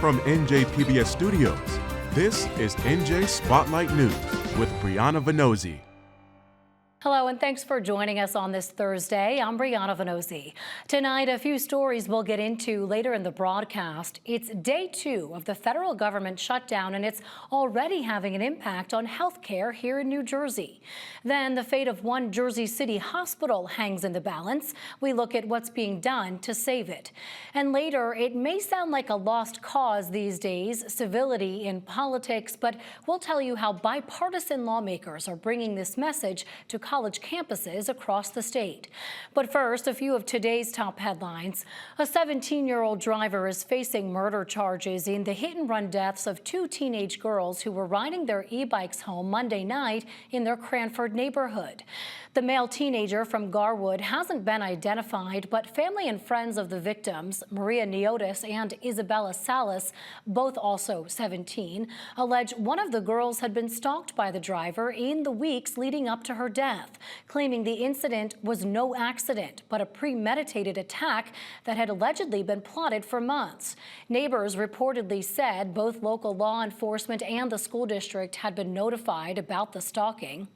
From NJ PBS Studios, this is NJ Spotlight News with Brianna Venozzi. Hello and thanks for joining us on this Thursday. I'm Brianna Venozzi. Tonight, a few stories we'll get into later in the broadcast. It's day 2 of the federal government shutdown, and it's already having an impact on health care here in New Jersey. Then the fate of one Jersey City hospital hangs in the balance. We look at what's being done to save it. And later, it may sound like a lost cause these days, civility in politics, but we'll tell you how bipartisan lawmakers are bringing this message to college campuses across the state. But first, a few of today's top headlines. A 17-year-old driver is facing murder charges in the hit-and-run deaths of 2 teenage girls who were riding their e-bikes home Monday night in their Cranford neighborhood. The male teenager from Garwood hasn't been identified, but family and friends of the victims, Maria Neotis and Isabella Salas, both also 17, allege one of the girls had been stalked by the driver in the weeks leading up to her death, claiming the incident was no accident, but a premeditated attack that had allegedly been plotted for months. Neighbors reportedly said both local law enforcement and the school district had been notified about the stalking.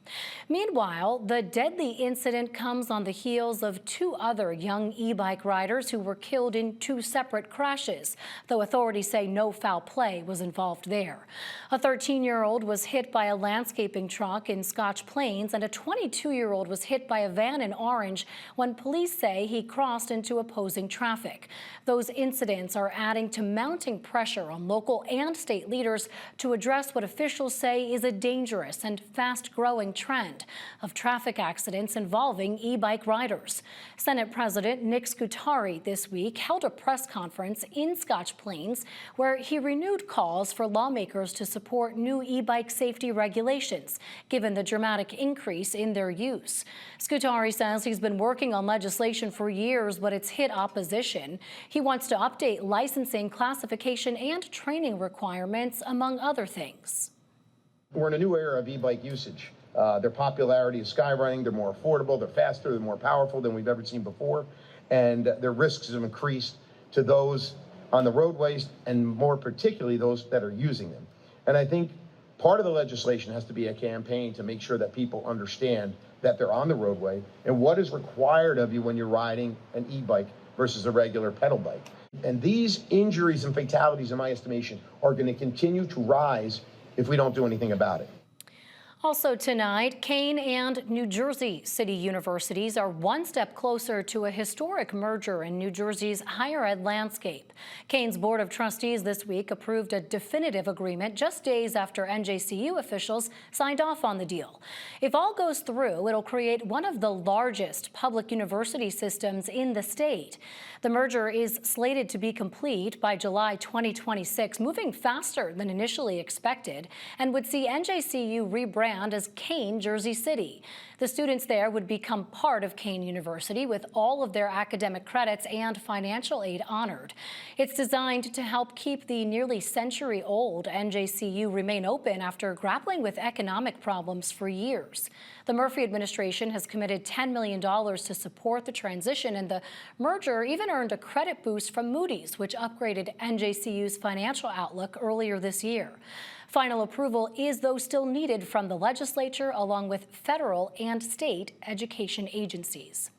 Meanwhile, the deadly incident comes on the heels of 2 other young e-bike riders who were killed in 2 separate crashes, though authorities say no foul play was involved there. A 13-year-old was hit by a landscaping truck in Scotch Plains, and a 22-year-old was hit by a van in Orange when police say he crossed into opposing traffic. Those incidents are adding to mounting pressure on local and state leaders to address what officials say is a dangerous and fast-growing trend of traffic accidents involving e-bike riders. Senate President Nick Scutari this week held a press conference in Scotch Plains where he renewed calls for lawmakers to support new e-bike safety regulations, given the dramatic increase in their use. Scutari says he's been working on legislation for years, but it's hit opposition. He wants to update licensing, classification, and training requirements, among other things. We're in a new era of e-bike usage. Their popularity is skyrunning. They're more affordable, they're faster, they're more powerful than we've ever seen before, and their risks have increased to those on the roadways, and more particularly those that are using them. And I think part of the legislation has to be a campaign to make sure that people understand that they're on the roadway and what is required of you when you're riding an e-bike versus a regular pedal bike. And these injuries and fatalities, in my estimation, are going to continue to rise if we don't do anything about it. Also tonight, Kean and NJCU universities are one step closer to a historic merger in New Jersey's higher ed landscape. Kean's Board of Trustees this week approved a definitive agreement just days after NJCU officials signed off on the deal. If all goes through, it'll create one of the largest public university systems in the state. The merger is slated to be complete by July 2026, moving faster than initially expected, and would see NJCU rebrand as Kean Jersey City. The students there would become part of Kean University with all of their academic credits and financial aid honored. It's designed to help keep the nearly century-old NJCU remain open after grappling with economic problems for years. The Murphy administration has committed $10 million to support the transition, and the merger even earned a credit boost from Moody's, which upgraded NJCU's financial outlook earlier this year. Final approval is, though, still needed from the legislature along with federal and state education agencies.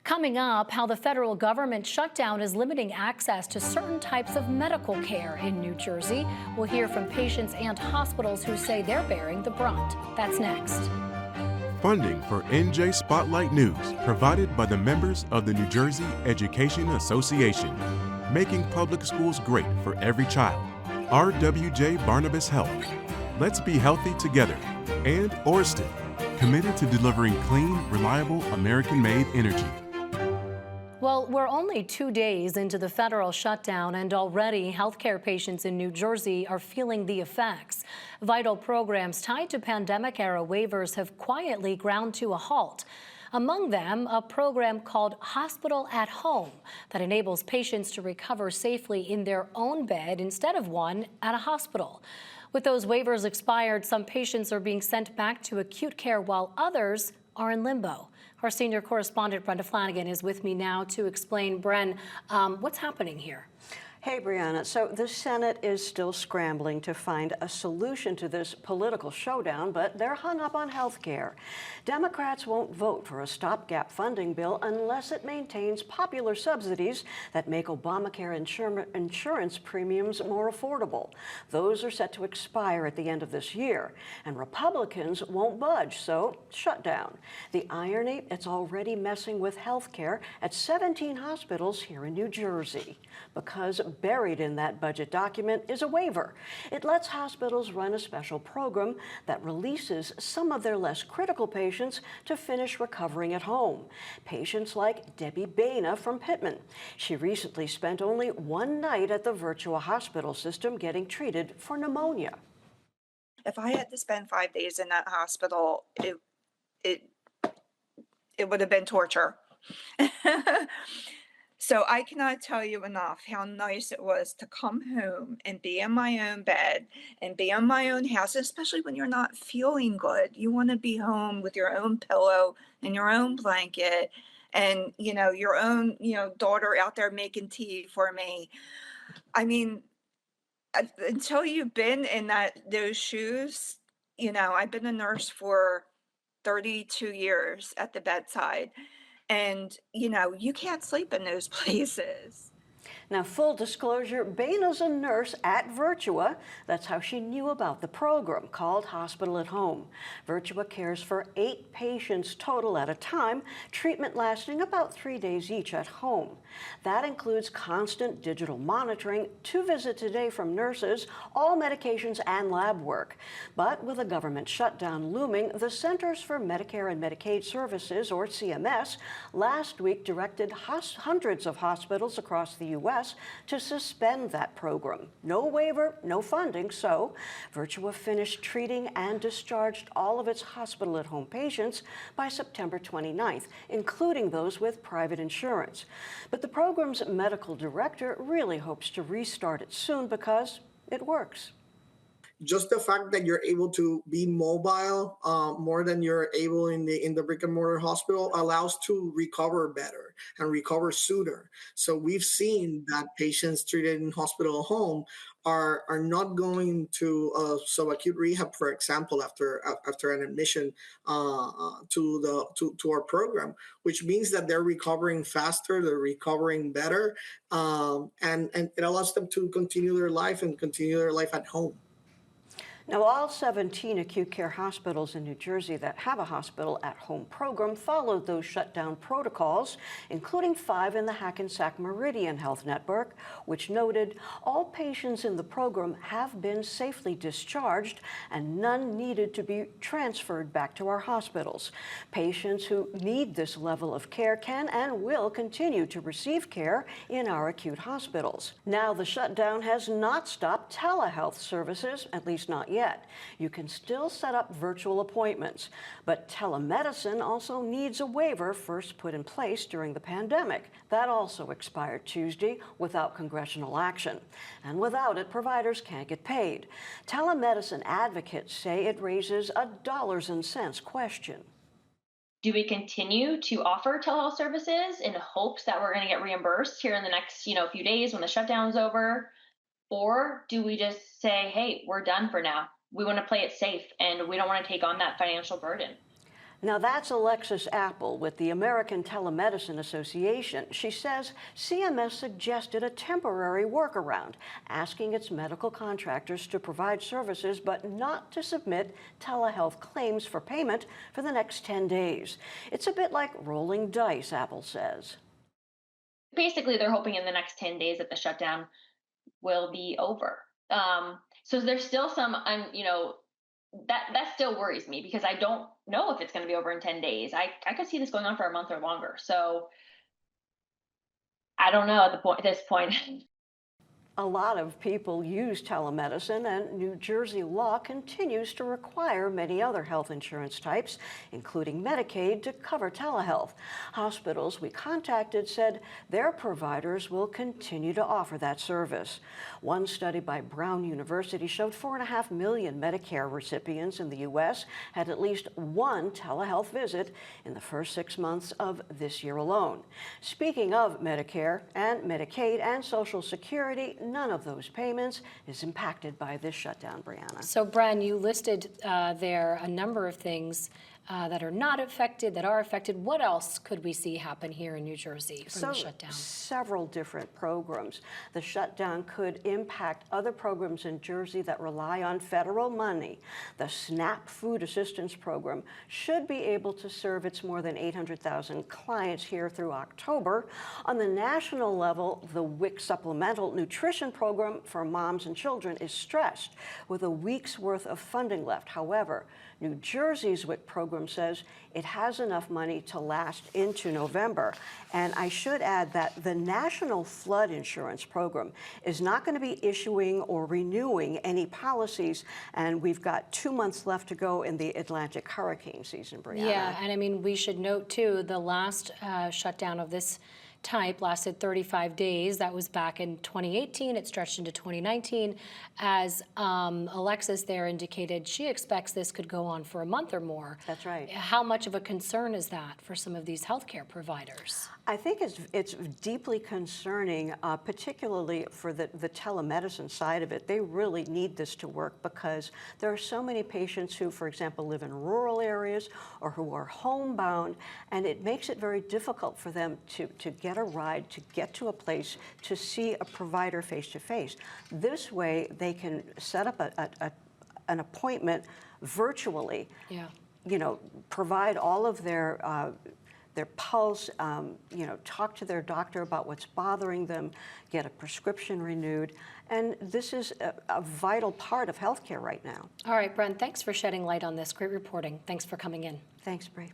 Coming up, how the federal government shutdown is limiting access to certain types of medical care in New Jersey. We'll hear from patients and hospitals who say they're bearing the brunt. That's next. Funding for NJ Spotlight News provided by the members of the New Jersey Education Association, making public schools great for every child. RWJ Barnabas Health. Let's be healthy together. And Orston, committed to delivering clean, reliable, American-made energy. Well, we're only 2 days into the federal shutdown, and already healthcare patients in New Jersey are feeling the effects. Vital programs tied to pandemic-era waivers have quietly ground to a halt. Among them, a program called Hospital at Home that enables patients to recover safely in their own bed instead of one at a hospital. With those waivers expired, some patients are being sent back to acute care while others are in limbo. Our senior correspondent, Brenda Flanagan, is with me now to explain. Bren, what's happening here? Hey, Brianna. So the Senate is still scrambling to find a solution to this political showdown, but they're hung up on health care. Democrats won't vote for a stopgap funding bill unless it maintains popular subsidies that make Obamacare insurance premiums more affordable. Those are set to expire at the end of this year, and Republicans won't budge, so shutdown. The irony, it's already messing with health care at 17 hospitals here in New Jersey, because buried in that budget document is a waiver. It lets hospitals run a special program that releases some of their less critical patients to finish recovering at home. Patients like Debbie Baina from Pittman. She recently spent only one night at the Virtua hospital system getting treated for pneumonia. If I had to spend 5 days in that hospital, it it would have been torture. So I cannot tell you enough how nice it was to come home and be in my own bed and be in my own house, especially when you're not feeling good. You want to be home with your own pillow and your own blanket and, your own, daughter out there making tea for me. I mean, until you've been in those shoes, I've been a nurse for 32 years at the bedside. And, you can't sleep in those places. Now, full disclosure, Baina's a nurse at Virtua. That's how she knew about the program called Hospital at Home. Virtua cares for 8 patients total at a time, treatment lasting about 3 days each at home. That includes constant digital monitoring, 2 visits a day from nurses, all medications and lab work. But with a government shutdown looming, the Centers for Medicare and Medicaid Services, or CMS, last week directed hundreds of hospitals across the U.S. to suspend that program. No waiver, no funding, so Virtua finished treating and discharged all of its hospital at home patients by September 29th, including those with private insurance. But the program's medical director really hopes to restart it soon because it works. Just the fact that you're able to be mobile more than you're able in the brick and mortar hospital allows to recover better and recover sooner. So we've seen that patients treated in hospital at home are not going to subacute rehab, for example, after an admission to our program, which means that they're recovering faster, they're recovering better, and it allows them to continue their life at home. Now, all 17 acute care hospitals in New Jersey that have a hospital at home program followed those shutdown protocols, including 5 in the Hackensack Meridian Health Network, which noted all patients in the program have been safely discharged and none needed to be transferred back to our hospitals. Patients who need this level of care can and will continue to receive care in our acute hospitals. Now, the shutdown has not stopped telehealth services, at least not yet. You can still set up virtual appointments, but telemedicine also needs a waiver first put in place during the pandemic. That also expired Tuesday without congressional action. And without it, providers can't get paid. Telemedicine advocates say it raises a dollars and cents question. Do we continue to offer telehealth services in hopes that we're going to get reimbursed here in the next, few days when the shutdown's over? Or do we just say, hey, we're done for now. We want to play it safe and we don't want to take on that financial burden. Now, that's Alexis Apple with the American Telemedicine Association. She says CMS suggested a temporary workaround, asking its medical contractors to provide services but not to submit telehealth claims for payment for the next 10 days. It's a bit like rolling dice, Apple says. Basically, they're hoping in the next 10 days that the shutdown will be over. So there's still some, that still worries me because I don't know if it's going to be over in 10 days. I could see this going on for a month or longer. So I don't know at this point. A lot of people use telemedicine, and New Jersey law continues to require many other health insurance types, including Medicaid, to cover telehealth. Hospitals we contacted said their providers will continue to offer that service. One study by Brown University showed 4.5 million Medicare recipients in the U.S. had at least one telehealth visit in the first 6 months of this year alone. Speaking of Medicare and Medicaid and Social Security, none of those payments is impacted by this shutdown, Brianna. So, Bren, you listed there a number of things that are not affected, that are affected. What else could we see happen here in New Jersey from the shutdown? Several different programs. The shutdown could impact other programs in Jersey that rely on federal money. The SNAP Food Assistance Program should be able to serve its more than 800,000 clients here through October. On the national level, the WIC Supplemental Nutrition Program for moms and children is stressed, with a week's worth of funding left. However, New Jersey's WIC program says it has enough money to last into November. And I should add that the National Flood Insurance Program is not going to be issuing or renewing any policies, and we've got 2 months left to go in the Atlantic hurricane season, Brianna. Yeah, and I mean, we should note, too, the last shutdown of this type lasted 35 days. That was back in 2018. It stretched into 2019. As Alexis there indicated, she expects this could go on for a month or more. That's right. How much of a concern is that for some of these healthcare providers? I think it's deeply concerning, particularly for the telemedicine side of it. They really need this to work because there are so many patients who, for example, live in rural areas or who are homebound, and it makes it very difficult for them to get a ride, to get to a place, to see a provider face-to-face. This way, they can set up an appointment virtually, you know, provide all of their pulse, you know, talk to their doctor about what's bothering them, get a prescription renewed. And this is a vital part of healthcare right now. All right, Bren, thanks for shedding light on this. Great reporting. Thanks for coming in. Thanks, Bree.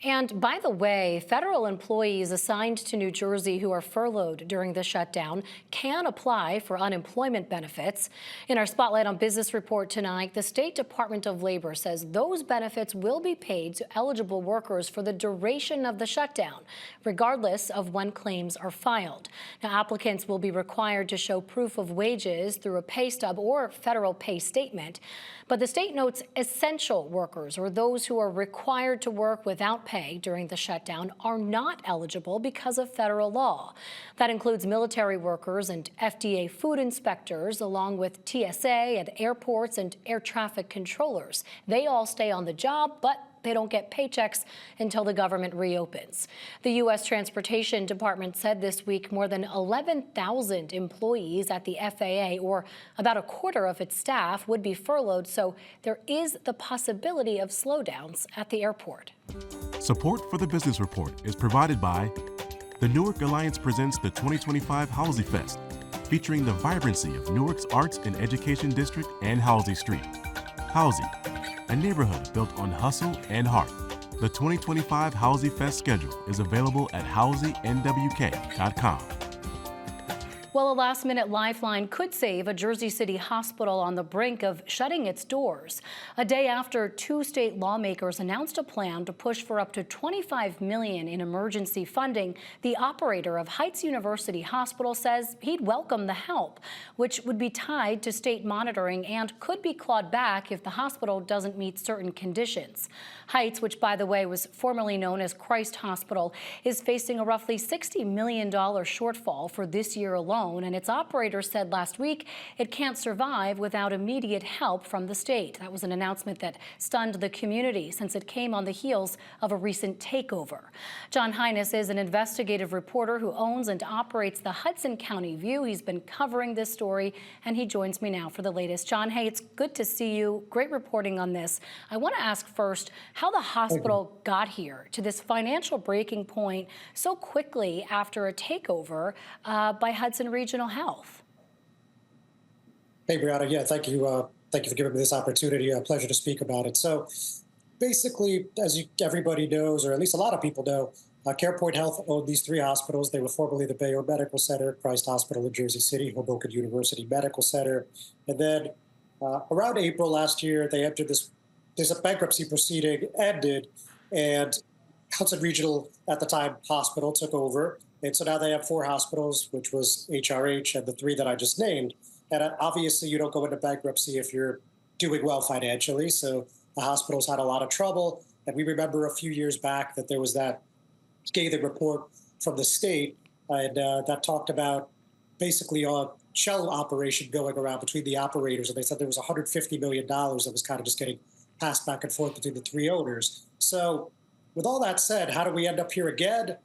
And by the way, federal employees assigned to New Jersey who are furloughed during the shutdown can apply for unemployment benefits. In our Spotlight on Business report tonight, the State Department of Labor says those benefits will be paid to eligible workers for the duration of the shutdown, regardless of when claims are filed. Now, applicants will be required to show proof of wages through a pay stub or federal pay statement. But the state notes essential workers, or those who are required to work without pay during the shutdown, are not eligible because of federal law. That includes military workers and FDA food inspectors, along with TSA at airports and air traffic controllers. They all stay on the job, but they don't get paychecks until the government reopens. The U.S. Transportation Department said this week more than 11,000 employees at the FAA, or about a quarter of its staff, would be furloughed, so there is the possibility of slowdowns at the airport. Support for the Business Report is provided by the Newark Alliance presents the 2025 Halsey Fest, featuring the vibrancy of Newark's Arts and Education District and Halsey Street. Halsey, a neighborhood built on hustle and heart. The 2025 Halsey Fest schedule is available at halseynwk.com. Well, a last-minute lifeline could save a Jersey City hospital on the brink of shutting its doors. A day after 2 state lawmakers announced a plan to push for up to $25 million in emergency funding, the operator of Heights University Hospital says he'd welcome the help, which would be tied to state monitoring and could be clawed back if the hospital doesn't meet certain conditions. Heights, which by the way was formerly known as Christ Hospital, is facing a roughly $60 million shortfall for this year alone. And its operator said last week it can't survive without immediate help from the state. That was an announcement that stunned the community since it came on the heels of a recent takeover. John Hines is an investigative reporter who owns and operates the Hudson County View. He's been covering this story, and he joins me now for the latest. John, hey, it's good to see you. Great reporting on this. I want to ask first how the hospital got here to this financial breaking point so quickly after a takeover by Hudson Regional Health. Hey, Brianna. Yeah, thank you. Thank you for giving me this opportunity. A pleasure to speak about it. So basically, as everybody knows, or at least a lot of people know, CarePoint Health owned these three hospitals. They were formerly the Bayer Medical Center, Christ Hospital in Jersey City, Hoboken University Medical Center. And then around April last year, they entered this bankruptcy proceeding ended, and Hudson Regional, at the time, hospital took over. And so now they have four hospitals, which was HRH and the three that I just named. And obviously, you don't go into bankruptcy if you're doing well financially. So the hospitals had a lot of trouble. And we remember a few years back that there was that scathing report from the state, and that talked about basically a shell operation going around between the operators. And they said there was $150 million that was kind of just getting passed back and forth between the three owners. So with all that said, how do we end up here again?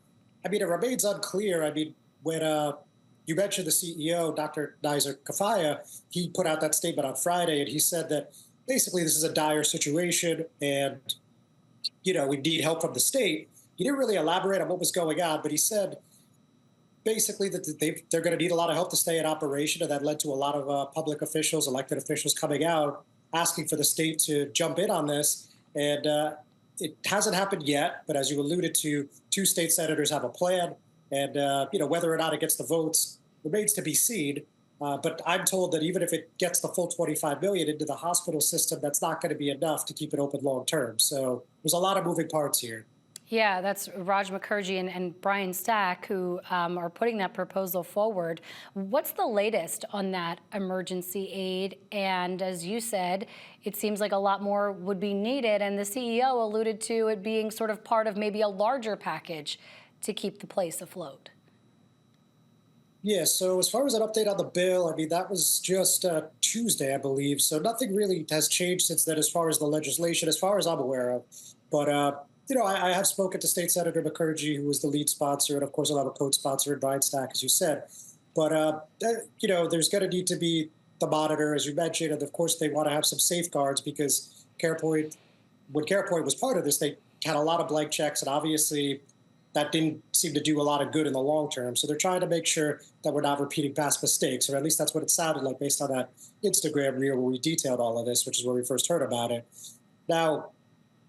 I mean, it remains unclear. I mean, when you mentioned the CEO, Dr. Nizar Kafaya, he put out that statement on Friday, and he said that basically this is a dire situation and, we need help from the state. He didn't really elaborate on what was going on, but he said basically that they're going to need a lot of help to stay in operation, and that led to a lot of public officials, elected officials coming out asking for the state to jump in on this. And it hasn't happened yet, but as you alluded to, two state senators have a plan, and whether or not it gets the votes remains to be seen. But I'm told that even if it gets the full $25 million into the hospital system, that's not going to be enough to keep it open long term. So there's a lot of moving parts here. Yeah, that's Raj Mukherjee and Brian Stack who are putting that proposal forward. What's the latest on that emergency aid? And as you said, it seems like a lot more would be needed. And the CEO alluded to it being sort of part of maybe a larger package to keep the place afloat. Yeah, so as far as an update on the bill, I mean, that was just Tuesday, I believe. So nothing really has changed since then as far as the legislation, as far as I'm aware of. But I have spoken to State Senator Mukherjee, who was the lead sponsor, and of course I'll have a co-sponsor in Brian Stack, as you said. But, there's going to need to be the monitor, as you mentioned, and of course they want to have some safeguards because when CarePoint was part of this, they had a lot of blank checks, and obviously that didn't seem to do a lot of good in the long term. So they're trying to make sure that we're not repeating past mistakes, or at least that's what it sounded like based on that Instagram reel where we detailed all of this, which is where we first heard about it. Now,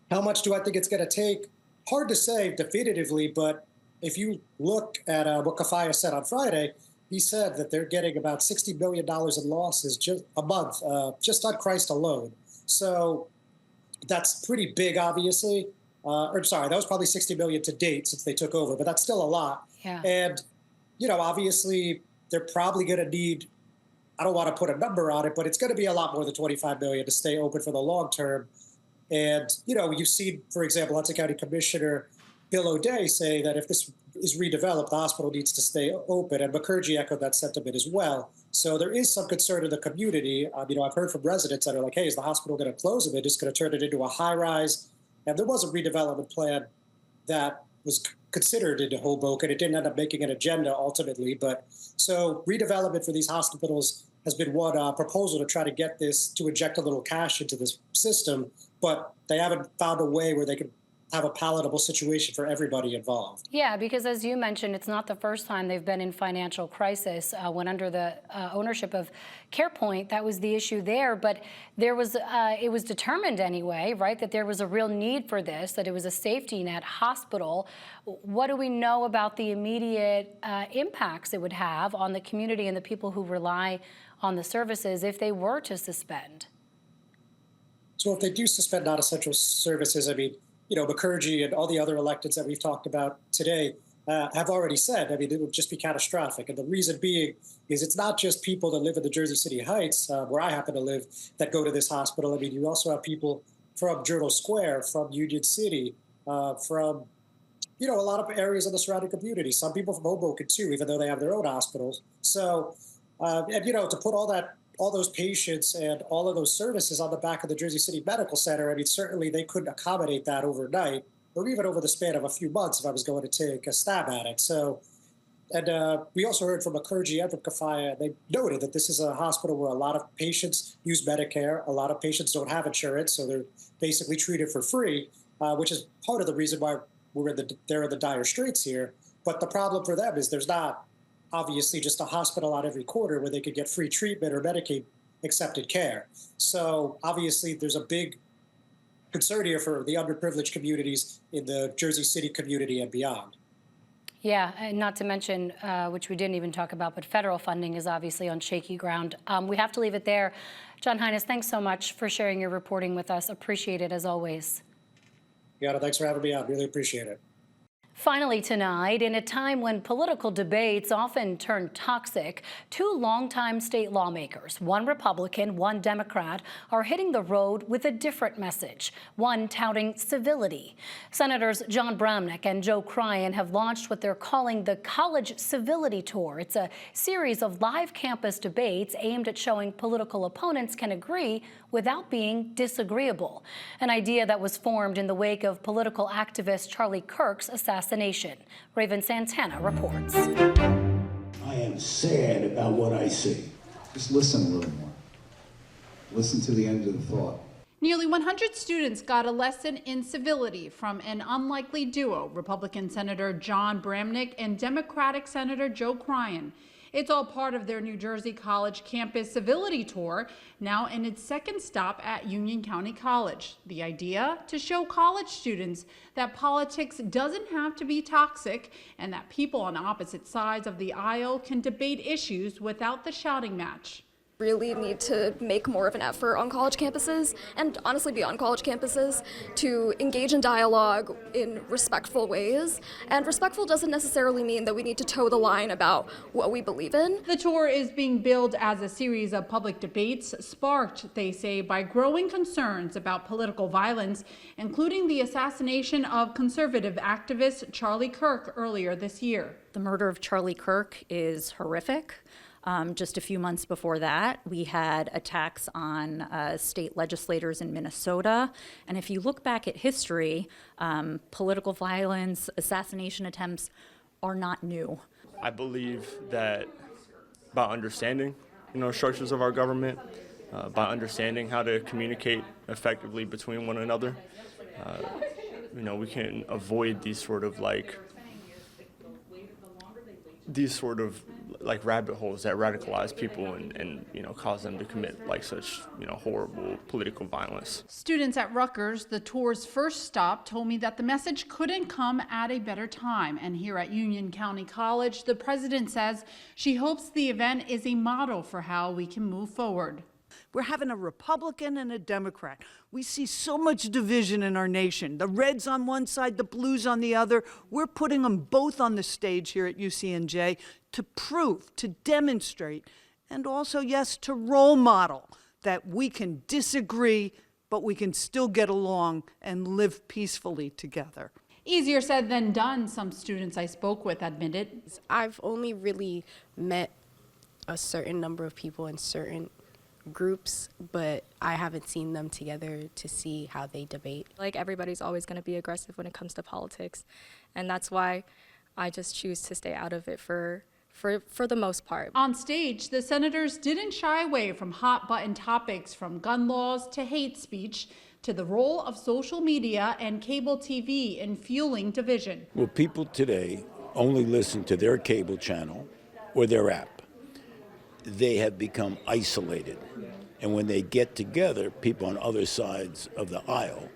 how much do I think it's going to take? Hard to say definitively, but if you look at what Kafaya said on Friday, he said that they're getting about $60 million in losses just a month, just on Christ alone. So that's pretty big, obviously. That was probably $60 million to date since they took over, but that's still a lot. Yeah. And, obviously they're probably going to need, I don't want to put a number on it, but it's going to be a lot more than $25 million to stay open for the long term. And, you've seen, for example, Hudson County Commissioner Bill O'Day say that if this is redeveloped, the hospital needs to stay open. And Mukherjee echoed that sentiment as well. So there is some concern in the community. I've heard from residents that are like, hey, is the hospital going to close? Are they just going to turn it into a high rise? And there was a redevelopment plan that was considered into Hoboken. It didn't end up making an agenda ultimately. But so redevelopment for these hospitals has been one proposal to try to get this, to inject a little cash into this system. But they haven't found a way where they can have a palatable situation for everybody involved. Yeah, because as you mentioned, it's not the first time they've been in financial crisis. When under the ownership of CarePoint, that was the issue there. But there was, it was determined anyway, right, that there was a real need for this, that it was a safety net hospital. What do we know about the immediate impacts it would have on the community and the people who rely on the services if they were to suspend? So if they do suspend non-essential services, Mukherjee and all the other electeds that we've talked about today have already said, it would just be catastrophic. And the reason being is it's not just people that live in the Jersey City Heights, where I happen to live, that go to this hospital. You also have people from Journal Square, from Union City, from, a lot of areas of the surrounding community. Some people from Hoboken, too, even though they have their own hospitals. So, to put all those patients and all of those services on the back of the Jersey City Medical Center, certainly they couldn't accommodate that overnight or even over the span of a few months if I was going to take a stab at it. So, and we also heard from Mukherjee and from Kafaya, they noted that this is a hospital where a lot of patients use Medicare, a lot of patients don't have insurance, so they're basically treated for free, which is part of the reason why they're in the dire straits here. But the problem for them is there's not obviously just a hospital on every corner where they could get free treatment or Medicaid accepted care. So obviously there's a big concern here for the underprivileged communities in the Jersey City community and beyond. Yeah, and not to mention, which we didn't even talk about, but federal funding is obviously on shaky ground. We have to leave it there. John Hines, thanks so much for sharing your reporting with us. Appreciate it as always. Yeah, thanks for having me on. Really appreciate it. Finally tonight, in a time when political debates often turn toxic, two longtime state lawmakers, one Republican, one Democrat, are hitting the road with a different message, one touting civility. Senators John Bramnick and Joe Cryan have launched what they're calling the College Civility Tour. It's a series of live campus debates aimed at showing political opponents can agree without being disagreeable, an idea that was formed in the wake of political activist Charlie Kirk's assassination. Raven Santana reports. I am sad about what I see. Just listen a little more. Listen to the end of the thought. Nearly 100 students got a lesson in civility from an unlikely duo, Republican Senator John Bramnick and Democratic Senator Joe Cryan. It's all part of their New Jersey College Campus Civility Tour, now in its second stop at Union County College. The idea? To show college students that politics doesn't have to be toxic and that people on opposite sides of the aisle can debate issues without the shouting match. Really need to make more of an effort on college campuses and honestly beyond college campuses to engage in dialogue in respectful ways. And respectful doesn't necessarily mean that we need to toe the line about what we believe in. The tour is being billed as a series of public debates sparked, they say, by growing concerns about political violence, including the assassination of conservative activist Charlie Kirk earlier this year. The murder of Charlie Kirk is horrific. Just a few months before that, we had attacks on state legislators in Minnesota. And if you look back at history, political violence, assassination attempts are not new. I believe that by understanding, structures of our government, by understanding how to communicate effectively between one another, we can avoid these sort of rabbit holes that radicalize people and cause them to commit such horrible political violence. Students at Rutgers, the tour's first stop, told me that the message couldn't come at a better time. And here at Union County College, the president says she hopes the event is a model for how we can move forward. We're having a Republican and a Democrat. We see so much division in our nation. The Reds on one side, the Blues on the other. We're putting them both on the stage here at UCNJ to prove, to demonstrate, and also, yes, to role model that we can disagree, but we can still get along and live peacefully together. Easier said than done, some students I spoke with admitted. I've only really met a certain number of people in certain groups, but I haven't seen them together to see how they debate. Everybody's always going to be aggressive when it comes to politics, and that's why I just choose to stay out of it for the most part. On stage, the senators didn't shy away from hot-button topics from gun laws to hate speech to the role of social media and cable TV in fueling division. Well, people today only listen to their cable channel or their app. They have become isolated. And when they get together, people on other sides of the aisle,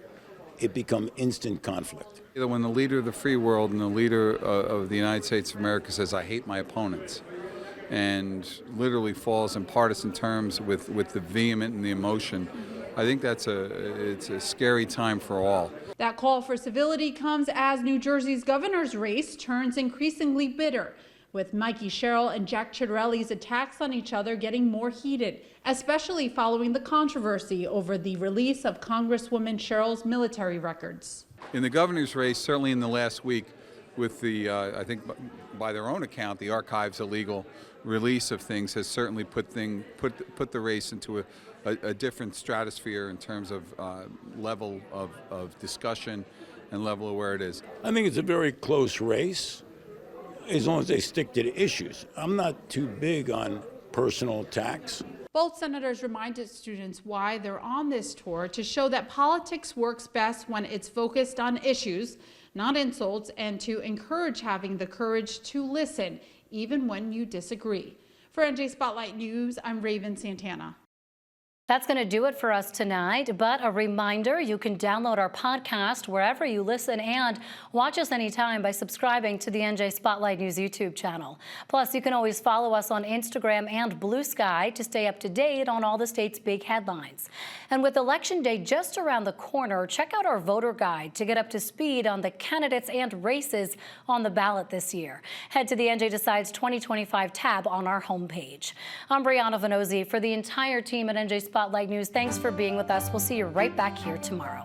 it becomes instant conflict. When the leader of the free world and the leader of the United States of America says, "I hate my opponents," and literally falls in partisan terms with the vehement and the emotion, I think it's a scary time for all. That call for civility comes as New Jersey's governor's race turns increasingly bitter, with Mikey Sherrill and Jack Ciattarelli's attacks on each other getting more heated, especially following the controversy over the release of Congresswoman Sherrill's military records. In the governor's race, certainly in the last week, with the, I think by their own account, the archive's illegal release of things has certainly put the race into a different stratosphere in terms of level of discussion and level of where it is. I think it's a very close race, as long as they stick to the issues. I'm not too big on personal attacks. Both senators reminded students why they're on this tour, to show that politics works best when it's focused on issues, not insults, and to encourage having the courage to listen, even when you disagree. For NJ Spotlight News, I'm Raven Santana. That's going to do it for us tonight, but a reminder, you can download our podcast wherever you listen and watch us anytime by subscribing to the NJ Spotlight News YouTube channel. Plus, you can always follow us on Instagram and Blue Sky to stay up to date on all the state's big headlines. And with Election Day just around the corner, check out our voter guide to get up to speed on the candidates and races on the ballot this year. Head to the NJ Decides 2025 tab on our homepage. I'm Brianna Venozzi for the entire team at NJ Spotlight News. Thanks for being with us. We'll see you right back here tomorrow.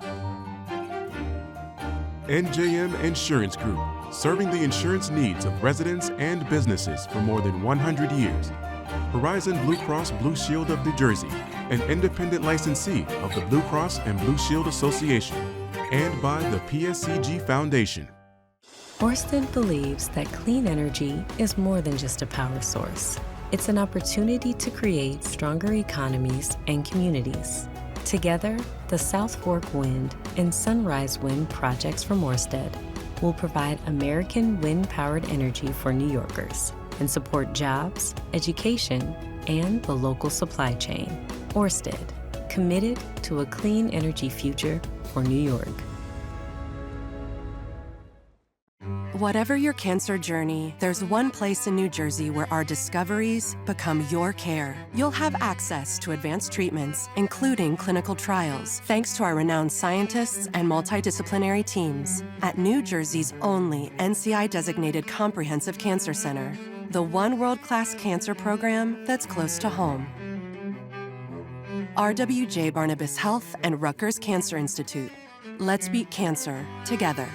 NJM Insurance Group, serving the insurance needs of residents and businesses for more than 100 years. Horizon Blue Cross Blue Shield of New Jersey, an independent licensee of the Blue Cross and Blue Shield Association, and by the PSCG Foundation. Ørsted believes that clean energy is more than just a power source. It's an opportunity to create stronger economies and communities. Together, the South Fork Wind and Sunrise Wind projects from Ørsted will provide American wind-powered energy for New Yorkers and support jobs, education, and the local supply chain. Ørsted, committed to a clean energy future for New York. Whatever your cancer journey, there's one place in New Jersey where our discoveries become your care. You'll have access to advanced treatments, including clinical trials, thanks to our renowned scientists and multidisciplinary teams at New Jersey's only NCI-designated comprehensive cancer center, the one world-class cancer program that's close to home. RWJ Barnabas Health and Rutgers Cancer Institute. Let's beat cancer together.